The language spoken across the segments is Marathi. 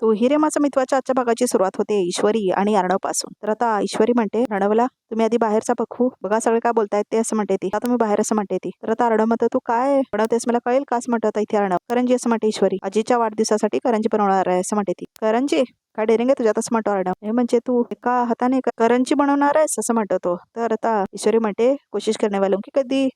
तू हिरे माझा मित्वाच्या आजच्या भागाची सुरुवात होते ईश्वरी आणि अर्णव पासून. तर आता ईश्वरी म्हणते अर्णवला, तुम्ही आधी बाहेरचा बघू बघा सगळे काय बोलतायत ते असं म्हणते ती. आता तुम्ही बाहेर असं म्हणते ती. तर आता अर्णव म्हणतो तू काय बनवतेस मला कळेल का असं म्हणतात इथे अर्णव. करंजी असं म्हणते ईश्वरी. आजीच्या वाढदिवसासाठी करंजी बनवणार आहे असं म्हणते ती. करंजी काय डेअरिंग आहे तुझ्यात असं म्हणतो अर्णव. हे म्हणजे तू एका हाताने करंजी बनवणार आहेस असं म्हणतो तो. तर आता ईश्वरी म्हणते कोशिश करणे वालों की कधी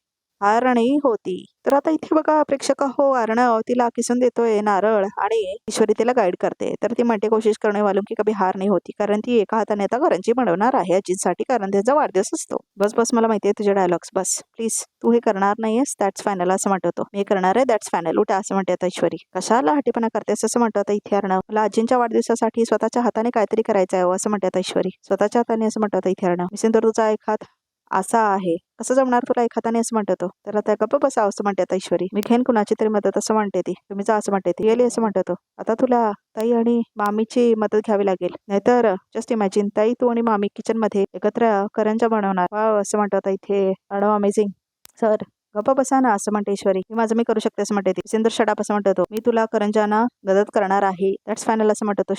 हार नाही होती. तर आता इथे बघा प्रेक्षक हो, अर्णव तिला किसून देतोय नारळ आणि ईश्वरी तिला गाईड करते. तर ती म्हणते कोशिश करणे वालों की कभी हार नाही होती, कारण ती एका हाताने आता करंजी बनवणार आहे आजींसाठी, कारण त्याचा वाढदिवस असतो. बस बस मला माहितीये तुझे डायलॉग्स, बस प्लीज तू हे करणार नाहीयेस, दॅट्स फायनल असं म्हणतो तो. मी करणार आहे दॅट्स फायनल, उठा असं म्हणते आता ईश्वरी. कशाला हट्टीपणा करतेस असं म्हणतो आता इथे अर्णव. मला आजींच्या वाढदिवसासाठी स्वतःच्या हाताने काहीतरी करायचं आहे असं म्हणते आता ईश्वरी. स्वतःच्या हाताने असं म्हणतो आता इथे अर्णव. सिंदूर तुझा एक हात असा आहे, कसं जमणार तुला एक हाताने असं म्हणतो तो. तर आता गप्प बसा असं म्हणते आता ईश्वरी. मी घेईन कुणाची तरी मदत असं म्हणते ती. तुम्ही जा असं म्हणते ती. गेली असं म्हणतो तो. आता तुला ताई आणि मामीची मदत घ्यावी लागेल, नाहीतर जस्ट इमॅजिन ताई तू आणि मामी किचन मध्ये एकत्र करंजा बनवणार. वाव असं म्हणतो आता इथे अर्णव. Amazing sir. गप्पा बसा ना असं म्हणते ईश्वरी. मी करू शकते असं म्हणते ती. सिंदूर शटाप असं म्हणतो तो. मी तुला करंजाना मदत करणार आहे, दॅट्स फायनल असं म्हणतो तो.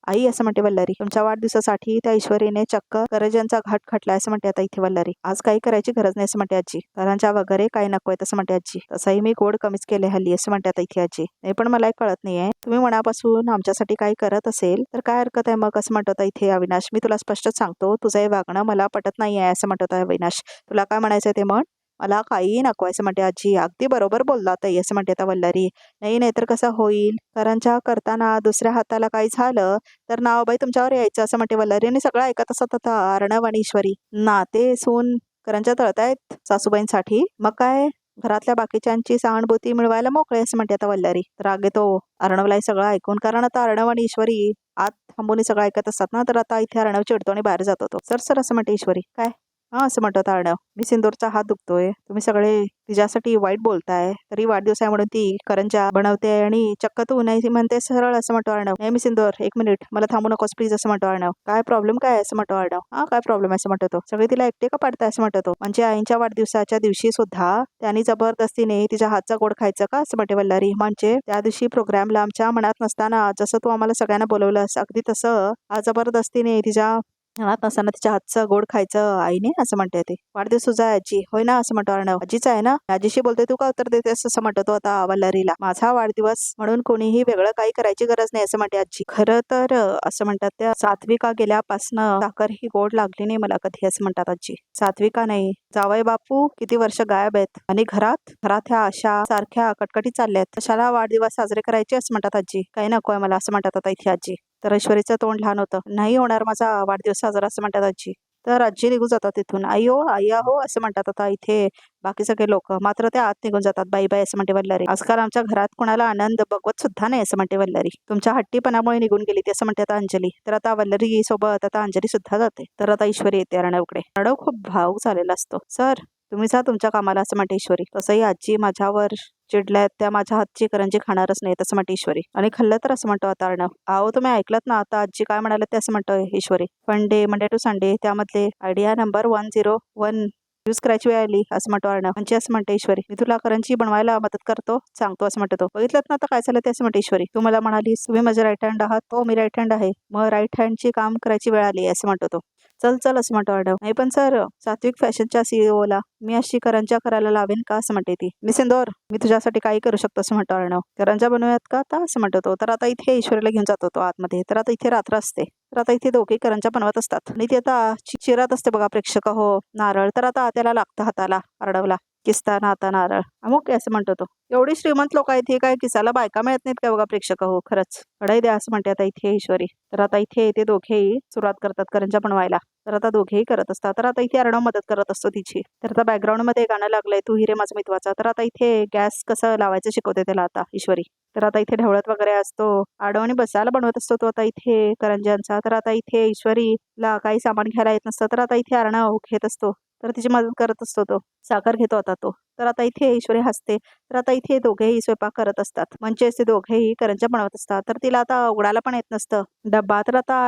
आई असं म्हणते वल्लरी. तुमच्या वाढदिवसासाठी त्या ईश्वरीने चक्क करंजांचा घाट खटलाय असं म्हणते आता इथे वल्लरी. आज काही करायची गरज नाही असं म्हणते आजी. करंजा वगैरे काही नकोय तसं म्हणते आजी. तसंही मी गोड कमीच केले हल्ली असं म्हणते आता इथे आजी. नाही पण मला एक कळत नाहीये, तुम्ही मनापासून आमच्यासाठी काही करत असेल तर काय हरकत आहे मग असं म्हणतो आता इथे अविनाश. मी तुला स्पष्टच सांगतो, तुझं हे वागणं मला पटत नाहीये असं म्हणतो अविनाश. तुला काय म्हणायचंय ते म्हण, मला काही नको असं म्हणते आजी. अगदी बरोबर बोलला ताई असं म्हणते आता वल्लरी. नाही नाहीतर कसं होईल, करंजा करताना दुसऱ्या हाताला काही झालं तर नाव बाई तुमच्यावर यायचं असं म्हणते वल्लरी. आणि सगळं ऐकत असत आता अर्णव आणि ईश्वरी. नाते सून करंजा तळतायत सासूबाईंसाठी, मग काय घरातल्या बाकीच्यांची सहानुभूती मिळवायला मोकळे असं म्हणते आता वल्लरी. तर आगे तो अर्णवला हे सगळं ऐकून, कारण आता अर्णव आणि ईश्वरी आत थांबून सगळं ऐकत असतात ना, तर आता इथे अर्णव चिडतो आणि बाहेर जातो तो. सर सर असं म्हणते ईश्वरी. काय हा असं म्हणतो अर्णव. मी सिंदूरचा हात दुखतोय, तुम्ही सगळे तिच्यासाठी वाईट बोलताय, तरी वाढदिवस आहे म्हणून ती करंजा बनवते आणि चक्क तू नाही म्हणते सरळ असं म्हणतो अर्णव. नाही मी सिंदूर एक मिनिट मला थांबू नकोस प्लीज असं म्हणतो अर्णव. काय प्रॉब्लेम काय आहे असं म्हणतो अर्णव. हा काय प्रॉब्लेम आहे असं म्हणतो तो. सगळे तिला एकटे का पाडताय असं म्हणतो तो. म्हणजे आईच्या वाढदिवसाच्या दिवशी सुद्धा त्यांनी जबरदस्तीने तिच्या हातचा गोड खायचं का असं म्हणते वल्लरी. म्हणजे त्या दिवशी प्रोग्रामला आमच्या मनात नसताना जसं तू आम्हाला सगळ्यांना बोलवलंस अगदी तसं आज जबरदस्तीने तिच्या मनात नसताना तिच्या हातचं गोड खायचं आईने असं म्हणते ते. वाढदिवस तुझा आहे आजी होय ना असं म्हणतो अर्णव. आजीचा आहे ना, आजीशी बोलते तू का उत्तर देतेस असं म्हणतो तो आता वल्लरीला. माझा वाढदिवस म्हणून कोणीही वेगळं काही करायची गरज नाही असं म्हणते आजी. खरं तर असं म्हणतात त्या सात्विका गेल्यापासनं साखर ही गोड लागली नाही मला कधी असं म्हणतात आजी. सात्विका नाही, जावई बापू किती वर्ष गायब आहेत आणि घरात ह्या अशा सारख्या कटकटी चालल्यात, कशाला वाढदिवस साजरे करायचे असं म्हणतात आजी. काही नकोय मला असं म्हणतात आता इथे आजी. तर ईश्वरीचं तोंड लहान होतं. नाही होणार माझा वाढदिवस साजरा असं म्हणतात आजी. तर आजी निघून जातात तिथून. आई हो आई हो असं म्हणतात आता इथे बाकी सगळे लोक. मात्र ते आत निघून जातात. बाई बाई असं म्हणते वल्लरी. आजकाल आमच्या घरात कोणाला आनंद बघवत सुद्धा नाही असं म्हणते वल्लरी. तुमच्या हट्टीपणामुळे निघून गेली ती असं म्हणते आता अंजली. तर आता वल्लरी सोबत आता अंजली सुद्धा जाते. तर आता ईश्वरी येते अर्णवकडे. अर्णव खूप भावूक झालेला असतो. सर तुम्ही जा तुमच्या कामाला असं म्हणते ईश्वरी. तसंही आजी माझ्यावर चिडल्यात, त्या माझ्या हातची करंजी खाणारच नाही तसं म्हणते ईश्वरी. आणि खाल्लं तर असं म्हणतो आता अर्णव. अहो तुम्ही ऐकलत ना आता आजी काय म्हणाले ते असं म्हणतोय ईश्वरी. फंडे मंडे टू संडे त्यामधले आयडिया नंबर 101 यूज करायची वेळ आली असं म्हणतो अर्णव. म्हणजे असं म्हणते ईश्वरी. मी तुला करंजी बनवायला मदत करतो सांगतो असं म्हणतो तो. बघितलं ना आता काय झालं ते असं म्हणते ईश्वरी. तू मला म्हणालीस तुम्ही माझे राईट हँड आहात, हो मी राईट हँड आहे, मग राईट हँडची काम करायची वेळ आली असं म्हणतो तो. चल चल असं म्हणतो अर्णव. नाही पण सर सात्विक फॅशनच्या सीईओला मी अशी करंजा करायला लावेन का असं म्हणते ती. मी सिंदूर मी तुझ्यासाठी काही करू शकतो असं म्हणतो अर्णव. करंजा बनवूयात का आता असं म्हणतो तो. तर आता इथे ईश्वरीला घेऊन जातो तो आतमध्ये. तर आता इथे रात्र असते. तर आता इथे दोघे करंजा बनवत असतात आणि ती आता चिरत असते बघा प्रेक्षक हो नारळ. तर आता त्याला लागतं हाताला अर्णवला. किसताना आता नारळ अमुक असं म्हणतो तो. एवढी श्रीमंत लोक आहेत, हे काय किसाला बायका मिळत नाहीत का बघा प्रेक्षक हो. खरंच कढई द्या असं म्हणते आता इथे ईश्वरी. तर आता इथे ते दोघेही सुरुवात करतात करंजा बनवायला. तर आता दोघेही करत असतात. तर आता इथे अर्णव मदत करत असतो तिची. तर आता बॅकग्राऊंड मध्ये गाणं लागलंय तू हिरे माझा मित्वाचा. तर आता इथे गॅस कसं लावायचं शिकवते त्याला आता ईश्वरी. तर आता इथे ढवळत वगैरे असतो. आडवणी बसायला बनवत असतो तो आता इथे करंजांचा. तर आता इथे ईश्वरीला काही सामान घ्यायला येत नसतं. तर आता इथे अर्णव घेत असतो. तर तिची मदत करत असतो तो. साखर घेतो आता तो. तर आता इथे ईश्वरी हसते. तर आता इथे दोघेही स्वयंपाक करत असतात. म्हणजे ते दोघेही करंजा बनवत असतात. तर तिला आता उघडायला पण येत नसतं डब्बा. तर आता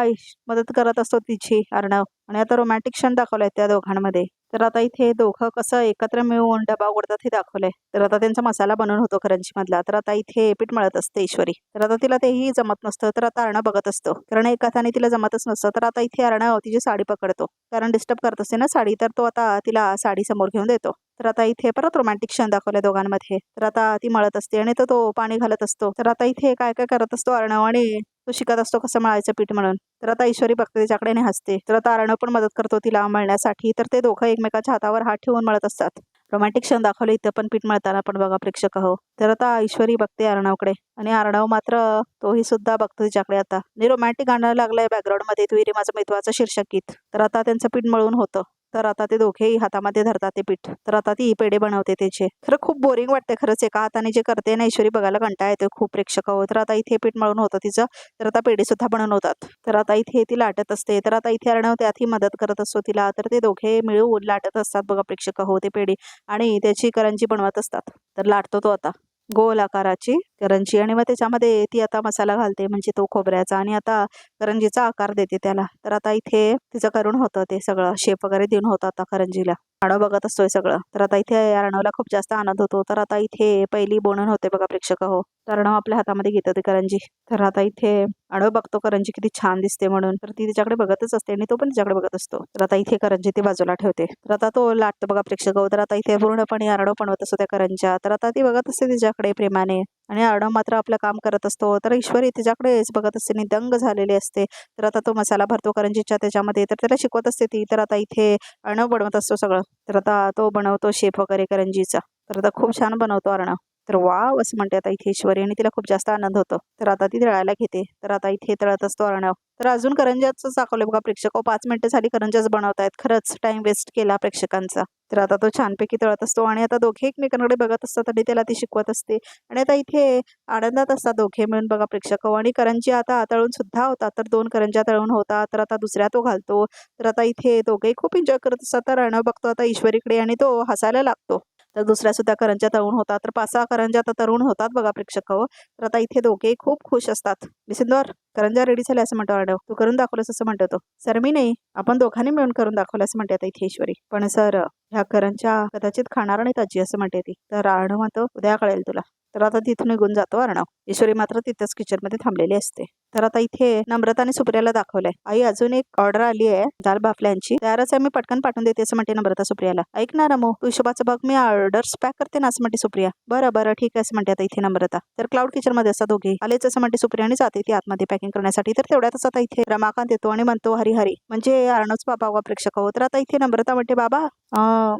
मदत करत असतो तिची अर्णव. आणि आता रोमॅन्टिक क्षण दाखवलाय त्या दोघांमध्ये. तर आता इथे दोघं कसं एकत्र मिळून डबा उघडतात हे दाखवलंय. तर आता त्यांचा मसाला बनवून होतो करंजी मधला. तर आता इथे पीठ मळत असते ईश्वरी. तर आता तिला तेही जमत नसतं. तर आता अर्णव बघत असतो, कारण एका हाताने तिला जमतच नसतं. तर आता इथे अर्णव तिची साडी पकडतो, कारण डिस्टर्ब करत असते ना साडी. तर तो आता तिला साडी समोर घेऊन देतो. तर आता इथे परत रोमॅन्टिक क्षण दाखवले दोघांमध्ये. तर आता ती मळत असते आणि तो पाणी घालत असतो. तर आता इथे काय काय करत असतो अर्णव, आणि तो शिकत असतो कसं मळायचं पीठ म्हणून. तर आता ईश्वरी बघते तिच्याकडे आणि हसते. तर आता अर्णव पण मदत करतो तिला मळण्यासाठी. तर ते दोघं एकमेकाच्या हातावर हात ठेवून मळत असतात. रोमॅन्टिक क्षण दाखवले इथं पण पीठ मळताना पण बघा प्रेक्षक हो. तर आता ईश्वरी बघते अर्णवकडे, आणि अर्णव मात्र तोही सुद्धा बघतो तिच्याकडे आता. आणि रोमॅन्टिक गाणं लागलंय बॅकग्राऊंड मध्ये, तू रे माझं महत्वाचं शीर्षक गीत. तर आता त्यांचं पीठ मळून होतं. तर आता ते दोघेही हातामध्ये धरतात ते पीठ. तर आता ती पेढे बनवते त्याचे. खरं खूप बोरिंग वाटते खरंच, एका हाताने जे करते ना ईश्वरी, बघायला कंटाळा येतोय खूप प्रेक्षक हो. तर आता इथे पीठ मळून होतं तिचं. तर आता पेढे सुद्धा बनवून होतात. तर आता इथे ती लाटत असते. तर आता इथे अर्णव त्यातही मदत करत असतो तिला. तर ते दोघे मिळून लाटत असतात बघा प्रेक्षक हो ते पेढे, आणि त्याची करंजी बनवत असतात. तर लाटतो तो आता गोल आकाराची करंजी, आणि मग त्याच्यामध्ये ती आता मसाला घालते, म्हणजे तो खोबऱ्याचा, आणि आता करंजीचा आकार देते त्याला. तर आता इथे तिचं करून होतं ते सगळं, शेप वगैरे देऊन होतं आता करंजीला. अर्णव बघत असतोय सगळं. तर आता इथे अर्णवला खूप जास्त आनंद होतो. तर आता इथे पहिली बोनन होते बघा प्रेक्षक हो. तर अर्णव आपल्या हातामध्ये घेतो ते करंजी. तर आता इथे अर्णव बघतो करंजी किती छान दिसते म्हणून. तर ती तिच्याकडे बघतच असते, आणि तो पण तिच्याकडे बघत असतो. तर आता इथे करंजी ती बाजूला ठेवते. तर आता तो लाटतो बघा प्रेक्षक हो. तर आता इथे पूर्णपणे अर्णव बनवत असतो त्या करंज्या. तर आता ती बघत असते तिच्याकडे प्रेमाने, आणि अर्णव मात्र आपलं काम करत असतो. तर ईश्वरी तिच्याकडेच बघत असते आणि दंग झालेली असते. तर आता तो मसाला भरतो करंजीच्या त्याच्यामध्ये. तर त्याला शिकवत असते ती. तर आता इथे अर्णव बनवत असतो सगळं. तर आता तो बनवतो शेप वगैरे करंजीचा. तर आता खूप छान बनवतो अर्णव. तर वाव असं म्हणते आता इथे ईश्वरी, आणि तिला खूप जास्त आनंद होतो. तर आता ती तळायला घेते. तर आता इथे तळत असतो अर्णव. तर अजून करंजाच दाखवले बघा प्रेक्षक 5 मिनिटं झाली करंजाच बनवतायत. खरंच टाइम वेस्ट केला प्रेक्षकांचा. तर आता तो छानपैकी तळत असतो, आणि आता दोघे एकमेकांकडे बघत असतात, आणि त्याला ती शिकवत असते. आणि आता इथे आनंदात असतात दोघे मिळून बघा प्रेक्षक, आणि करंजी आता तळून सुद्धा होतात. तर 2 करंज्या तळून होतात. तर आता दुसऱ्या तो घालतो. तर आता इथे दोघेही खूप एन्जॉय करत असतात. तर अर्णव बघतो आता ईश्वरीकडे, आणि तो हसायला लागतो. तर दुसऱ्या सुद्धा करंज्या तळून होतात. तर 5-6 करंज्या आता तळून होतात बघा प्रेक्षक हो. तर आता इथे दोघेही खूप खुश असतात. "बिसिंदर, करंज्या रेडी झाल्या" असं म्हणतो अर्णव. "तू करून दाखवलंस" असं म्हणतो तो. "सर मी नाही, आपण दोघांनी मिळून करून दाखवलं" असं म्हणते आता इथे ईश्वरी. "पण सर, ह्या करंज्या कदाचित खाणार नाहीत आजी" असं म्हणते ती. तर अर्णव म्हणतो, "उद्या कळेल तुला." तर आता तिथून निघून जातो अर्णव. ईश्वरी मात्र तिथंच किचनमध्ये थांबलेली असते. तर आता इथे नम्रता आणि सुप्रियाला दाखवलंय. "आई, अजून एक ऑर्डर आली आहे दाल बाफल्यांची. तयारच आहे, मी पटकन पाठवून देते" असं म्हणते नम्रता सुप्रियाला. "ऐक ना रमू, तू हिशोबाचं बघ, मी ऑर्डर्स पॅक करते ना" असं म्हणते सुप्रिया. "बरं बरं ठीक आहे" असं म्हणते आता इथे नम्रता. तर क्लाउड किचन मध्ये असतात दोघे. आलेच असं म्हणते सुप्रिया, आणि जाते ती आतमध्ये पॅकिंग करण्यासाठी. तर तेवढ्यातच आता इथे रमाकांत येतो आणि म्हणतो हरी हरी, म्हणजे अर्णवच बाबा वा प्रेक्षक हो. तर आता इथे नम्रता म्हणते, "बाबा,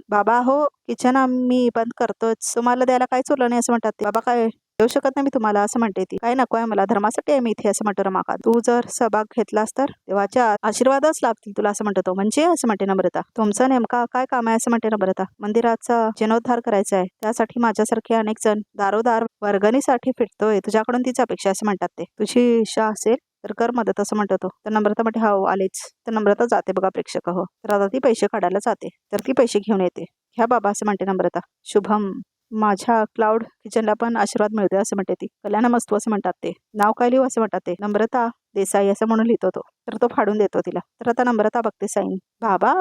बाबा हो, किचन आम्ही बंद करतोच, तुम्हाला द्यायला काहीच उरलं नाही" असं म्हणतात ते. "बाबा, काय देऊ शकत नाही मी तुम्हाला" असं म्हणते ती. "काय नको आहे मला, धर्मासाठी आहे मी इथे" असं म्हणतो रमाकांत. "तू जर सहभाग घेतलास तर देवाच्या आशीर्वादच लाभतील तुला" असं म्हणतो तो. "म्हणजे" असं म्हणते नम्रता. "तुमचं नेमका काय काम आहे" असं म्हणते नम्रता. "मंदिराचा जीर्णोद्धार करायचा आहे, त्यासाठी माझ्यासारखे अनेक जण दारोदार वर्गणीसाठी फिरतोय, तुझ्याकडून तीच अपेक्षा" असं म्हणतात ते. "तुझी इच्छा असेल तर कर मदत" असं म्हणतो तो. तर नम्रता म्हणते, "हो आलेच." तर नम्रता जाते बघा प्रेक्षक हो. तर आता ती पैसे काढायला जाते. तर ती पैसे घेऊन येते. "ह्या बाबा" असं म्हणते नम्रता. "शुभम, माझ्या क्लाउड किचनला पण आशीर्वाद मिळतोय" असं म्हणते ती. "कल्याणमस्तू" असं म्हणतात ते. "नाव काय लिहू" असं म्हणतात ते. "नम्रता देसाई" असं म्हणून लिहितो तो. तर तो फाडून देतो तिला. तर आता नम्रता बघते साईन. "बाबा,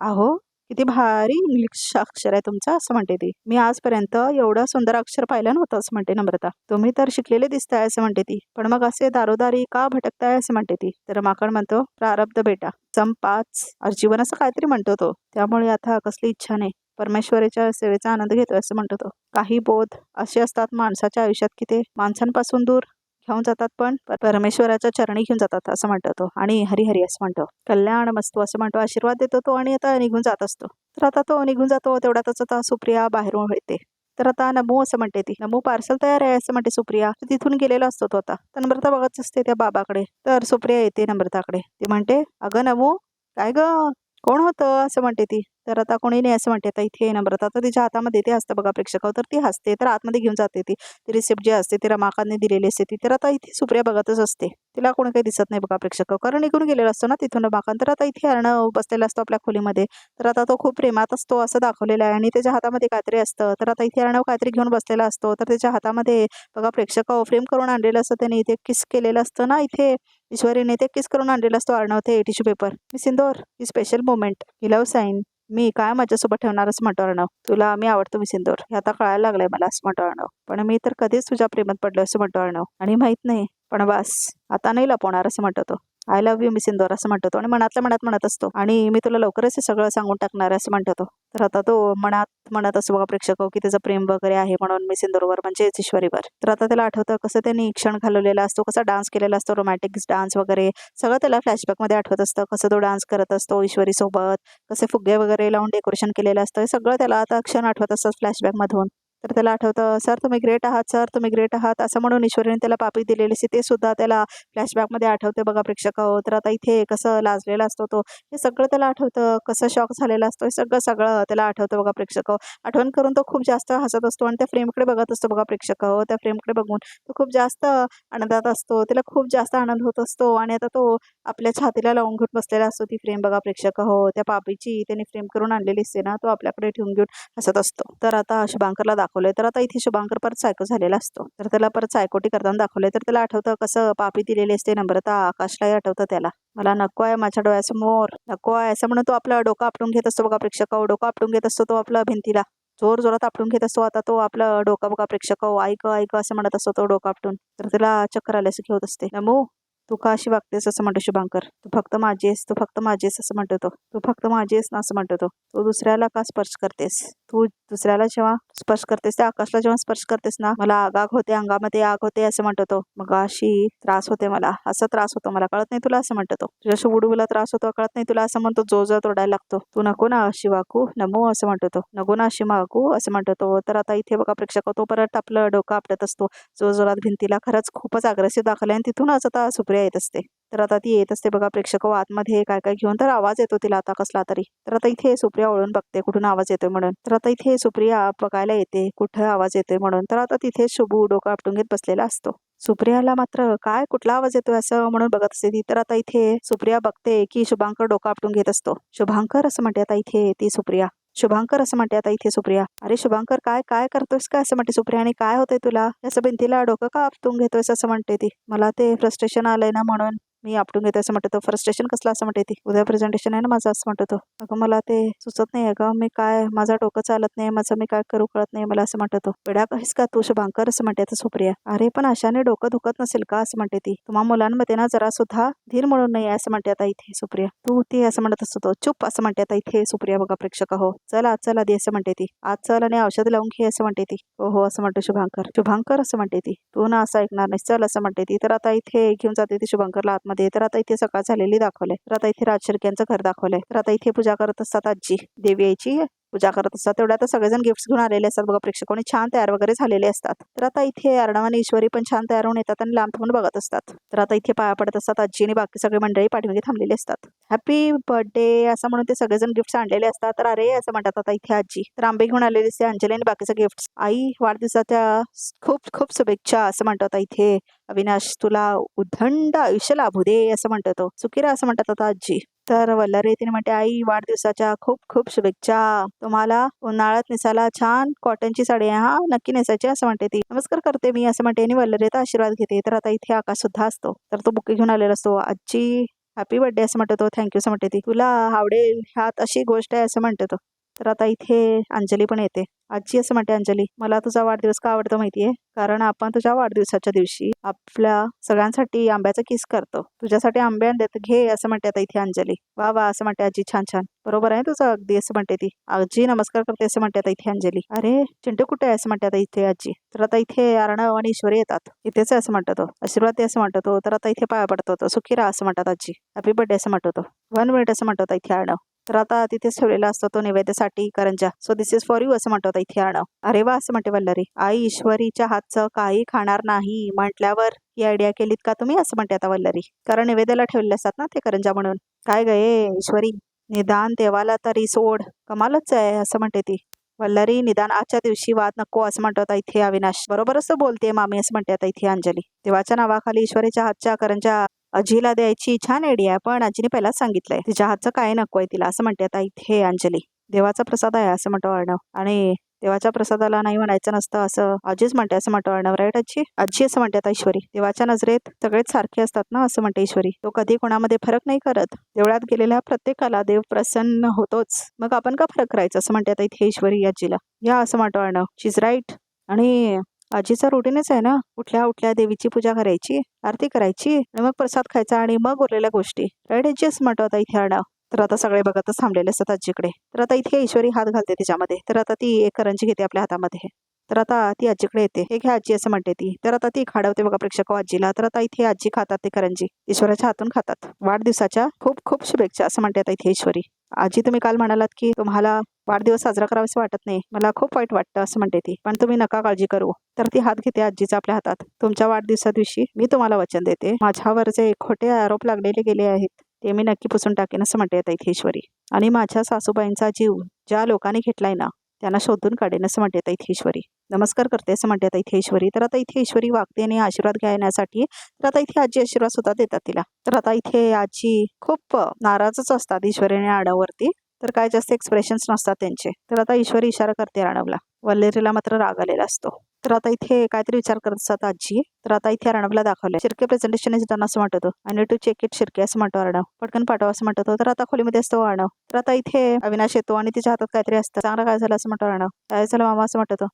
अहो किती भारी इंग्लिश अक्षर आहे तुमचं" असं म्हणते ती. "मी आजपर्यंत एवढं सुंदर अक्षर पाहिलं नव्हतं" असं म्हणते नम्रता. "तुम्ही तर शिकलेले दिसताय" असं म्हणते ती. "पण मग असे दारोदारी का भटकताय" असं म्हणते ती. तर माकड म्हणतो, "प्रारब्ध बेटा, सम 5 जीवन" असं काहीतरी म्हणतो तो. "त्यामुळे आता कसली इच्छा नाही, परमेश्वराच्या सेवेचा आनंद घेतोय" असं म्हणतो तो. "काही बोध असे असतात माणसाच्या आयुष्यात की ते माणसांपासून दूर घेऊन जातात, पण परमेश्वराच्या चरणी घेऊन जातात" असं म्हणतो तो. आणि हरी हरी असं म्हणतो. "कल्याण मस्तू" असं म्हणतो, आशीर्वाद देतो तो, आणि आता निघून जात असतो. तर आता तो निघून जातो. तेवढ्यातच आता सुप्रिया बाहेरून येते. तर आता नमू असं म्हणते ती. "नमू, पार्सल तयार आहे" असं म्हणते सुप्रिया. तर तिथून गेलेला असतो तो आता. तर नम्रता बघत असते त्या बाबाकडे. तर सुप्रिया येते नम्रताकडे. ती म्हणते, "अगं नमू, काय गं, कोण होतं" असं म्हणते ती. तर आता कोणी नाही असं म्हणते. आता इथे नम्रता तर तिच्या हातामध्ये ते असतं बघा प्रेक्षक. तर ती हसते. तर आतमध्ये घेऊन जाते ती. ती रिसिप्ट जी असते ती रमाकांतने दिलेली असते ती. तर आता इथे सुप्रिया बघतच असते. तिला कोणी काही दिसत नाही बघा प्रेक्षक, कारण निघून गेलेला असतो ना तिथून रमाकांत. तर आता इथे अर्णव बसलेला असतो आपल्या खोलीमध्ये. तर आता तो खूप प्रेमात असतो असं दाखवलेलं आहे, आणि त्याच्या हातामध्ये काहीतरी असतं. तर आता इथे अर्णव काहीतरी घेऊन बसलेला असतो. तर त्याच्या हातामध्ये बघा प्रेक्षक फ्रेम करून आणलेलं असतं त्याने. इथे किस केलेलं असतं ना इथे ईश्वरीने, ते किस करून आणलेलं असतो अर्णव ते टिश्यू पेपर. "मी सिंदूर, ही स्पेशल मोमेंट, ही लव्ह साईन, मी काय माझ्यासोबत ठेवणार असं म्हणतो अर्णव. तुला मी आवडतो मी सिंदूर हे आता कळायला लागलंय मला असं म्हणतो अर्णव. पण मी तर कधीच तुझ्या प्रेमात पडलो असं म्हणतो अर्णव. आणि माहित नाही पण बस आता नाही लपवणार असं म्हणतो तो. आय लव्ह यू मी सिंदूर असं म्हणतो तो आणि मनातल्या मनात म्हणत असतो. आणि मी तुला लवकरच हे सगळं सांगून टाकणार असं म्हणतो तो. तर आता तो मनात म्हणत असतो बघा प्रेक्षक की त्याचं प्रेम वगैरे आहे म्हणून मी सिंदूरवर म्हणजेच ईश्वरीवर. तर आता त्याला आठवतं कसं त्यांनी क्षण घालवलेला असतो, कसा डान्स केलेला असतो, रोमॅन्टिक डान्स वगैरे सगळं त्याला फ्लॅशबॅक मध्ये आठवत असतं. कसं तो डान्स करत असतो ईश्वरी सोबत, कसे फुगे वगैरे लावून डेकोरेशन केलेलं असतं, हे सगळं त्याला आता क्षण आठवत असतं फ्लॅशबॅक मधून. तर त्याला आठवतं सर तुम्ही ग्रेट आहात, सर तुम्ही ग्रेट आहात असं म्हणून ईश्वरीने त्याला पापी दिलेली असते ते सुद्धा त्याला फ्लॅशबॅक मध्ये आठवते बघा प्रेक्षक. तर आता इथे कसं लाजलेला असतो तो, हे सगळं त्याला आठवतं. कसं शॉक झालेला असतो हे सगळं सगळं त्याला आठवतं बघा प्रेक्षक. आठवण करून तो खूप जास्त हसत असतो आणि त्या फ्रेमकडे बघत असतो बघा प्रेक्षक. त्या फ्रेमकडे बघून तो खूप जास्त आनंदात असतो, त्याला खूप जास्त आनंद होत असतो. आणि आता तो आपल्या छातीला लावून घेऊन बसलेला असतो ती फ्रेम बघा प्रेक्षक. त्या पापीची त्याने फ्रेम करून आणलेली असते ना, तो आपल्याकडे ठेवून घेऊन हसत असतो. तर आता शुभांकरला दाखवलंय, तर आता इथे शुभांकर परत सायको झालेला असतो. तर त्याला परत सायकोटी करताना दाखवलंय. तर त्याला आठवतं कसं पापी दिलेली असते नम्रता, आकाशलाही आठवतं त्याला. मला नको आहे माझ्या डोळ्यासमोर, नको आहे असं म्हणून तो आपलं डोकं आपटून घेत असतो बघा प्रेक्षक. डोकं आपटून घेत असतो तो आपलं भिंतीला, जोर जोरात आपटून घेत असतो. आता तो आपलं डोकं बघा प्रेक्षक, ऐक ऐक असं म्हणत असतो तो डोकं आपटून. तर त्याला चक्कर आल्यासारखी होत असते. नमो तू का अशी वागतेस असं म्हणतो शुभांकर. तू फक्त माझी आहेस, तू फक्त माझी आहेस असं म्हणतो तो. तू फक्त माझी आहेस ना असं म्हणतो तो. तू दुसऱ्याला का स्पर्श करतेस, तू दुसऱ्याला जेव्हा स्पर्श करतेस त्या आकाशला जेव्हा स्पर्श करतेस ना, मला आग होते, अंगामध्ये आग होते असं म्हणतो तो. मग अशी त्रास होते मला, असा त्रास होतो मला, कळत नाही तुला असं म्हणतो तो. तुझ्या बुडूला त्रास होतो कळत नाही तुला असं म्हणतो. जो तोडायला लागतो. तू नको ना अशी वागू नमो असं म्हणतो तो. नको ना अशी वागू असं म्हणतो तो. तर आता इथे बघा प्रेक्षक तो परत आपलं डोकं आपटत असतो जोरात भिंतीला. खरंच खूपच अग्रेसिव्ह दाखवलंय आणि तिथूनच आता सुप्रिया येत असते. तर आता ती येत असते बघा प्रेक्षक आतमध्ये काय काय घेऊन. तर आवाज येतो तिला आता कसला तरी. तर आता इथे सुप्रिया वळून बघते कुठून आवाज येतोय म्हणून. तर आता इथे सुप्रिया बघायला येते कुठं आवाज येतोय म्हणून. तर आता तिथे शुभू डोकं आपटून घेत बसलेला असतो. सुप्रियाला मात्र काय कुठला आवाज येतोय असं म्हणून बघत असते ती. तर आता इथे सुप्रिया बघते की शुभांकर डोकं आपटून घेत असतो. शुभांकर असं म्हणते आता इथे ती सुप्रिया. शुभांकर असं म्हणते आता इथे सुप्रिया. अरे शुभांकर काय काय करतोयस काय असं म्हणते सुप्रिया. आणि काय होतंय तुला, असं भिंतीला डोकं का आपटून घेतोयस असं म्हणते ती. मला ते फ्रस्ट्रेशन आलंय ना म्हणून मी आपटून घेतो असं म्हणतो तो. फ्रस्ट्रेशन कसलं असं म्हणते ती. उद्या प्रेझेंटेशन आहे ना माझं असं म्हणतो तो. अगं मला ते सुचत नाही अगं, मी काय माझं डोकं चालत नाही, माझं मी काय करू कळत नाही मला असं म्हणतो तो. वेडा काहीस का तू शुभांकर असं म्हणते आता सुप्रिया. अरे पण अशाने डोकं दुखत नसेल का असं म्हणते ती. तुम्हा मुलांमध्ये ना जरा सुद्धा धीर म्हणून नाही असं म्हणते आता इथे सुप्रिया. तू ती असं म्हणत असतो तो. चुप असं म्हणते आता इथे सुप्रिया बघा प्रेक्षक. हो चल आज चल आधी असं म्हणते ती. आज चल आणि औषध लावून घे असं म्हणते ती. हो हो असं म्हणतो शुभांकर. शुभांकर असं म्हणते ती. तू ना असं ऐकणार नाही, चल असं म्हणते ती. तर आता इथे घेऊन जाते ती शुभांकरला आतमध्ये. तर आता इथे सकाळ झालेली दाखवलंय. तर आता इथे राजशिर्क्यांचं घर दाखवलंय. तर आता इथे पूजा करत असतात आजी, देवी आईची पूजा करत असतात. तेवढ्या आता सगळेजण गिफ्ट्स घेऊन आलेले असतात बघा प्रेक्षक आणि छान तयार वगैरे झालेले असतात. तर आता इथे अर्णव आणि ईश्वरी पण छान तयार होऊन येतात आणि लांब थांबून बघत असतात. तर आता इथे पाया पडत असतात आजी आणि बाकी सगळे मंडळी पाठीमागे थांबलेली असतात. हॅपी बर्थडे असं म्हणून ते सगळेजण गिफ्ट्स आणलेले असतात. तर अरे असं म्हणतात आता इथे आजी. तर आंबे घेऊन आलेले असते अंजली आणि बाकीचे गिफ्ट्स. आई वाढदिवसाच्या खूप खूप शुभेच्छा असं म्हणतो आता इथे अविनाश. तुला उदंड आयुष्य लाभू दे असं म्हणतो तो. चुकीरा असं म्हणतात आता आजी. तर वल्लरी तिने म्हणते आई वाढदिवसाच्या खूप खूप शुभेच्छा, तुम्हाला उन्हाळ्यात नेसायला छान कॉटनची साडी आहे हा, नक्की नेसायची असं म्हणते ती. नमस्कार करते मी असं म्हणते आणि वल्लरीचा आशीर्वाद घेते. तर आता इथे आकाश सुद्धा असतो. तर तो बुके घेऊन आलेला असतो. आजी हॅपी बर्थडे असं म्हणतो तो. थँक्यू असं म्हणते ती. तुला आवडेल ह्यात अशी गोष्ट आहे असं म्हणतो तो. तर आता इथे अंजली पण येते. आजी असं म्हणते अंजली, मला तुझा वाढदिवस का आवडतो माहितीये, कारण आपण तुझ्या वाढदिवसाच्या दिवशी आपल्या सगळ्यांसाठी आंब्याचा किस करतो. तुझ्यासाठी आंबे आणलेत घे असं म्हणते आता इथे अंजली. वा वा असं म्हणते आजी. छान छान बरोबर आहे तुझं अगदी असं म्हणते ती. आजी नमस्कार करते असं म्हणते आता इथे अंजली. अरे चिंटू कुठे आहे असं म्हणते आता इथे आजी. तर आता इथे अर्णव आणि ईश्वरी येतात. इथेच आहे असं म्हणतो तो. आशीर्वाद दे असं म्हणतो तो. तर आता इथे पाया पडतो तो. सुखी राहा असं म्हणतात आजी. हॅपी बर्थडे असं म्हणतो तो. 1 मिनिट असं म्हणतो इथे अर्णव. तर आता तिथेच ठेवलेला असतो तो नैवेद्यासाठी करंजा. So this is for you असं म्हणतो इथे अर्णव. अरे वा असं म्हणते वल्लरी. आई ईश्वरीच्या हातचं काही खाणार नाही म्हटल्यावर ही आयडिया केलीत का तुम्ही असं म्हणते आता वल्लरी. कारण नैवेद्याला ठेवलेले असतात ना ते करंजा म्हणून. काय गये ईश्वरी, निदान देवाला तरी सोड, कमालच आहे असं म्हणते ती. वल्लरी निदान आजच्या दिवशी वाद नको असं म्हणतो आता इथे अविनाश. बरोबरच बोलते मामी असं म्हणते आता इथे अंजली. देवाच्या नावाखाली ईश्वरीच्या हातच्या करंजा आजीला द्यायची छान आयडिया, पण आजीने पहिलाच सांगितलंय तिच्या हातचं काय नकोय तिला असं म्हणते आता इथे अंजली. देवाचा प्रसाद आहे असं म्हणतो अर्णव. आणि देवाच्या प्रसादाला नाही म्हणायचं नसतं असं आजीच म्हणते असं म्हणतो अर्णव. राईट आजी? आजी असं म्हणते आता ईश्वरी. देवाच्या नजरेत सगळेच सारखे असतात ना असं म्हणते ईश्वरी. तो कधी कोणामध्ये फरक नाही करत. देवळात गेलेल्या प्रत्येकाला देव प्रसन्न होतोच. मग आपण का फरक करायचं असं म्हणते आता इथे ईश्वरी आजीला. या असं म्हणतो अर्णव. शी इज राईट. आणि आजीचा रुटीनच आहे ना, उठल्या उठल्या देवीची पूजा करायची, आरती करायची आणि मग प्रसाद खायचा आणि मग उरलेल्या गोष्टी. राईट आजी असं म्हणतो आता इथे अर्णव. तर आता सगळे बघतच थांबलेले असतात आजीकडे. तर आता इथे ईश्वरी हात घालते तिच्यामध्ये. तर आता ती एक करंजी घेते आपल्या हातामध्ये. तर आता ती आजीकडे येते. हे घ्या आजी असं म्हणते ती. तर आता ती खाडवते बघा प्रेक्षक आजीला. तर आता इथे आजी खातात ते करंजी. ईश्वराच्या हातून खातात. वाढदिवसाच्या खूप खूप शुभेच्छा असं म्हणते आता इथे ईश्वरी. आजी तुम्ही काल म्हणालात की तुम्हाला वाढदिवस साजरा करावासा वाटत नाही. मला खूप वाईट वाटतं असं म्हणते ती. पण तुम्ही नका काळजी करू. तर ती हात घेते आजीचा आपल्या हातात. तुमच्या वाढदिवसा दिवशी मी तुम्हाला वचन देते, माझ्यावर जे खोटे आरोप लागलेले गेले आहेत ते मी नक्की पुसून टाकेन असं म्हणते आता इथे ईश्वरी. आणि माझ्या सासूबाईंचा जीव ज्या लोकांनी घेतलाय ना त्यांना शोधून काढेन असं म्हणते आता इथे ईश्वरी. नमस्कार करते असं म्हणते आता इथे ईश्वरी. तर आता इथे ईश्वरी वागते आणि आशीर्वाद घेण्यासाठी. तर आता इथे आजी आशीर्वाद सुद्धा देतात तिला. तर आता इथे आजी खूप नाराजच असतात ईश्वरी आणि अर्णववरती. तर काय जास्त एक्सप्रेशन्स नसतात त्यांचे. तर आता ईश्वरी इशारा करते अर्णवला. वल्लेरीला मात्र राग आलेला असतो. तर आता इथे काहीतरी विचार करत असतात आजी. तर आता इथे अर्णवला दाखवलंय. शिर्के प्रेझेंटेशन इज डन असं म्हणतो. I need to check it Shirke असं म्हणतो अर्णव. पटकन पाठवा असं म्हणतो. तर आता खोलीमध्ये असतो अर्णव. तर आता इथे अविनाश येतो आणि तिच्या हातात काहीतरी असतं. चांगलं काय झालं असं म्हणतो अर्णव. काय झालं मामा असं म्हणतो.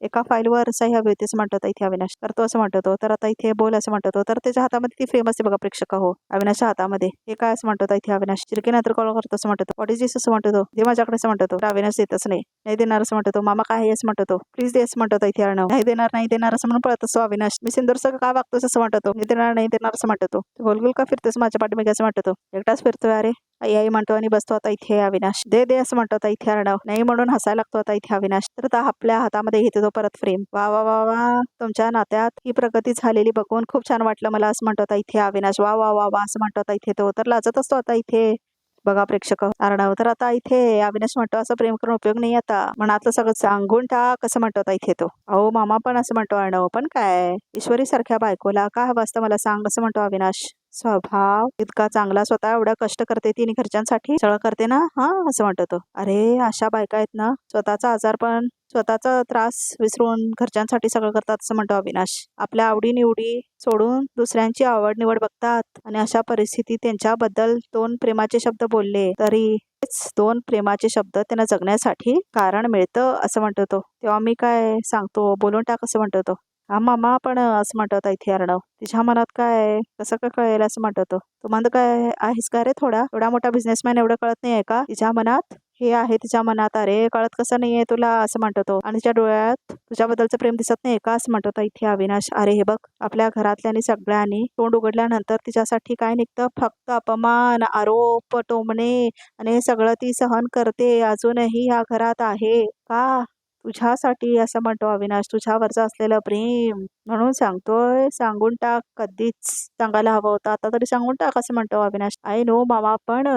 एका फाईलवर सही हवी होती असं म्हणतो इथे अविनाश. तर तो असं म्हणतो. तर आता इथे बोल असं म्हणतो. तर त्याच्या हातामध्ये ती फ्रेम असते बघा प्रेक्षक हो अविनाशच्या हातामध्ये. हे काय असं म्हणतो इथे अविनाश. शिर्के नंतर कॉल करतो असं म्हणतो. व्हॉट इज दिस असं म्हणतो. दे माझ्याकडे असं म्हणतो. तर अविनाश देतच नाही देणार असं म्हणतो. मामा काय आहे असं म्हणतो. प्लीज दे असं म्हणतो इथे अर्णव. नाही देणार असं म्हणून पळत असतो अविनाश. मी सिंदूरचं का वागतोस असं म्हणतो. नाही देणार असं म्हणतो. गोलगोल का फिरतोस माझ्या पाठीमागे असं म्हणतो. एकटाच फिरतोय अरे आई म्हणतो आणि बसतो आता इथे अविनाश. दे असं म्हणतो आता इथे अर्णव. नाही म्हणून हसायला लागतो आता इथे अविनाश. तर आता आपल्या हातामध्ये घेते तो परत फ्रेम. वा वा वा वा तुमच्या नात्यात ही प्रगती झालेली बघून खूप छान वाटलं मला असं म्हणतो आता इथे अविनाश. वा वा वा वा असं म्हणतो आता इथे तो. तर लाजत असतो आता इथे बघा प्रेक्षक अर्णव. तर आता इथे अविनाश म्हणतो असं प्रेम करून उपयोग नाही आता. मनातलं सगळं सांगून टाक असं म्हणतो आता इथे तो. अहो मामा पण असं म्हणतो अर्णव. पण काय ईश्वरी सारख्या बायकोला काय हवं असतं मला सांग असं म्हणतो अविनाश. स्वभाव इतका चांगला, स्वतः एवढं कष्ट करते ती घरच्यांसाठी सगळं करते ना हा असं म्हणतो तो. अरे अशा बायका आहेत ना स्वतःचा आजार पण स्वतःचा त्रास विसरून घरच्यांसाठी सगळं करतात असं म्हणतो अविनाश. आपल्या आवडी-निवडी सोडून दुसऱ्यांची आवड निवड बघतात आणि अशा परिस्थितीत त्यांच्याबद्दल 2 प्रेमाचे शब्द बोलले तरी दोन प्रेमाचे शब्द त्यांना जगण्यासाठी कारण मिळतं असं म्हणतो तो. तेव्हा मी काय सांगतो बोलून टाक असं म्हणतो तो. हा मामा पण असं म्हणतो इथे अर्णव. तिच्या मनात काय कसं काय कळेल असं म्हणतो तो. तू म्हणतो काय आहेस का रे थोडा एवढा मोठा बिझनेसमॅन एवढं कळत नाहीये का तिच्या मनात हे आहे तिच्या मनात. अरे कळत कसं नाहीये तुला असं म्हणतो तो. आणि तिच्या डोळ्यात तुझ्याबद्दलचं प्रेम दिसत नाही का असं म्हणतो इथे अविनाश. अरे हे बघ आपल्या घरातल्यानी सगळ्यांनी तोंड उघडल्यानंतर तिच्यासाठी काय निघतं फक्त अपमान आरोप टोमणे आणि हे सगळं ती सहन करते अजूनही या घरात आहे का तुझ्यासाठी असं म्हणतो अविनाश. तुझ्यावरचं असलेलं प्रेम म्हणून सांगतोय. सांगून टाक कधीच सांगायला हवं होतं आता तरी सांगून टाक असं म्हणतो अविनाश. आय नो मामा पण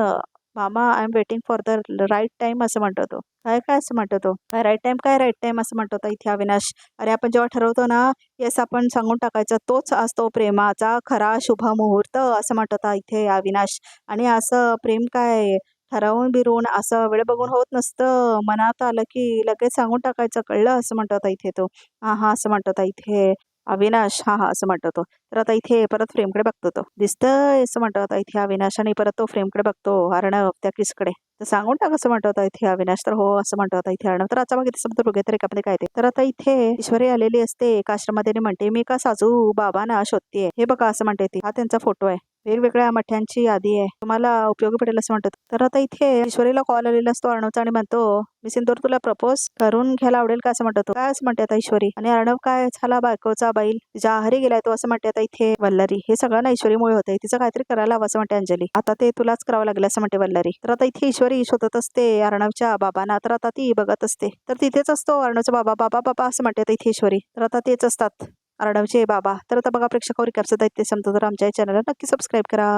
मामा I am waiting for the right time असं म्हणतो तो. काय असं म्हणतो तो. काय राईट टाइम असं म्हणतो इथे अविनाश. अरे आपण जेव्हा ठरवतो ना येस आपण सांगून टाकायचं तोच असतो प्रेमाचा खरा शुभ मुहूर्त असं म्हणतो इथे अविनाश. आणि असं प्रेम काय ठरवून बिरून असं वेळ बघून होत नसतं. मनात आलं की लगेच सांगून टाकायचं कळलं असं म्हणतो इथे तो. हा असं म्हणतो इथे अविनाश. हा असं म्हणतो तो. तर आता इथे परत फ्रेमकडे बघतो तो. दिसतंय असं म्हणतो आता इथे अविनाश. आणि परत तो फ्रेमकडे बघतो अर्णव त्या किसकडे. तर सांगून टाक असं म्हणतो इथे अविनाश. तर हो असं म्हणतो इथे अर्णव. तर आता बघितलं समजा दोघे तर एकामध्ये काय ते. तर आता इथे ईश्वरी आलेली असते एका आश्रमात आणि म्हणते मी का साजू बाबांना शोधतेय. हे बघा असं म्हणते ती. हा त्यांचा फोटो आहे. वेगवेगळ्या मठ्यांची यादी आहे तुम्हाला उपयोगी पडेल असं म्हणतात. तर आता इथे ईश्वरीला कॉल आलेला असतो अर्णवचा आणि म्हणतो मी सिंदूर तुला प्रपोज करून घ्यायला आवडेल का असं म्हणतो. काय असं म्हणते आता ईश्वरी. आणि अर्णव काय झाला बायकोचा बैल तिच्या आहारी गेलाय तो असं म्हणते आता इथे वल्लरी. हे सगळं ना ईश्वरीमुळे होतंय. तिचं काहीतरी करायला हवं असं म्हणते अंजली. आता ते तुलाच करावं लागेल असं म्हणते वल्लरी. तर आता इथे ईश्वरी शोधत असते अर्णवच्या बाबांना. तर आता ती बघत असते तर तिथेच असतो अर्णवचा बाबा. बाबा असं म्हणते आता इथे ईश्वरी. तर आता तेच असतात अर्णवचे बाबा. तर आता बघा प्रेक्षकावर रिकॅप्स दैत्य संपतो. तर आमच्या चॅनलला नक्की सबस्क्राईब करा.